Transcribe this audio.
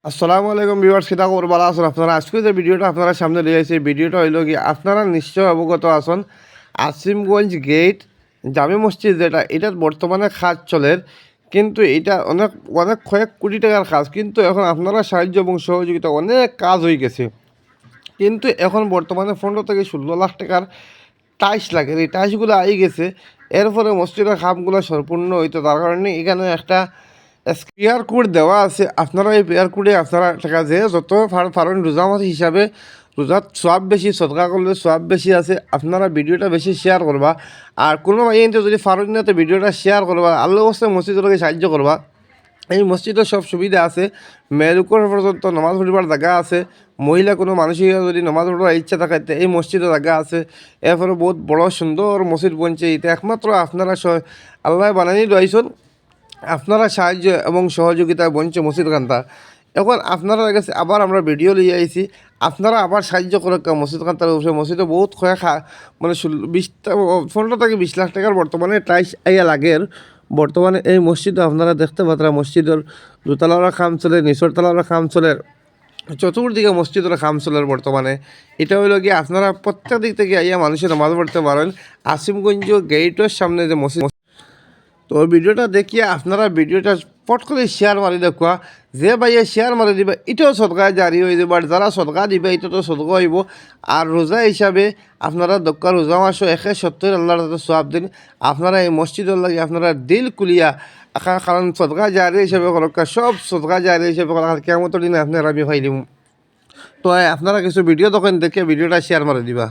আসসালামু আলাইকুম ভিউয়ার্স, কিতা খবর? ভালো আছেন আপনারা? আজকে যে ভিডিওটা আপনারা সামনে নিয়ে আসছি, ভিডিওটা হইল কি, আপনারা নিশ্চয় অবগত আছেন আসিমগঞ্জ গেট জামে মসজিদ যেটা, এটার বর্তমানে কাজ চলে, কিন্তু এটা অনেক অনেক কয়েক কোটি টাকার কাজ। কিন্তু এখন আপনারা সাহায্য এবং সহযোগিতা অনেক কাজ হয়ে গেছে, কিন্তু এখন বর্তমানে 15 থেকে 16 লাখ টাকার টাইলস লাগে। এই টাইলসগুলো আই গেছে, এরপরে মসজিদের কামগুলো সম্পূর্ণ হইতো। তার কারণে এখানে একটা পিআর কোড দেওয়া আছে। আপনারা এই পিআর কোডে আপনারা টাকা যে যত পারেন রোজা মাস হিসাবে, রোজাত সোয়াব বেশি, সদকা করলে সোয়াব বেশি আছে। আপনারা ভিডিওটা বেশি শেয়ার করবা, আর কোনো ভাইয়েতে যদি পারেন না তো ভিডিওটা শেয়ার করবা, আল্লাহ অবস্থায় মসজিদকে সাহায্য করবা। এই মসজিদের সব সুবিধা আছে, মেরুকর পর্যন্ত নামাজ পড়িবার জায়গা আছে। মহিলা কোনো মানুষের যদি নামাজ পড়ার ইচ্ছা থাকে এই মসজিদে জায়গা আছে। এরপরে বহুত বড় সুন্দর মসজিদ বনছে। এটা একমাত্র আপনারা আল্লাহ বানানি রয়েছেন, আপনারা সাহায্য এবং সহযোগিতা বঞ্চ মসজিদ কান্তা। এখন আপনারা কাছে আবার আমরা ভিডিও লিয়ে আইছি, আপনারা আবার সাহায্য করে মসজিদ কান্তার উপরে। মসজিদে বহুত কয়েক মানে 15 থেকে 20 লাখ টাকার বর্তমানে টাইস আইয়া লাগের। বর্তমানে এই মসজিদে আপনারা দেখতে পাত্রা, মসজিদের দোতলার কাম চলে, নিচর তলার কাম চলে, চতুর্দিকে মসজিদের কাম চলে বর্তমানে। এটা হইল গিয়ে আপনারা প্রত্যেক দিক থেকে আইয়া মানুষের নামাজ পড়তে পারেন। আসিমগঞ্জ গেটের সামনে যে মসজিদ, তো ভিডিওটা দেখিয়ে আপনারা ভিডিওটা পট করে শেয়ার মারি দেখুয়া, যে ভাইয়া শেয়ার মারি দিবা এটাও সদকা জারি হয়ে যাবে। আর যারা সদকা দিবে এটা তো সদকা হইব। আর রোজা হিসাবে আপনারা দক্কা রোজা মাসও 170 আল্লাহর হাতে সওয়াব দিন। আপনারা এই মসজিদের লাগে আপনারা দিল কুলিয়া, কারণ সদকা জারি হিসাবে করকা, সব সদকা জারি হিসাবে করা, কেমন দিনে আপনারা আমি খাই দিব। তো আপনারা কিছু ভিডিও তখন দেখে ভিডিওটা শেয়ার মারি দিবা।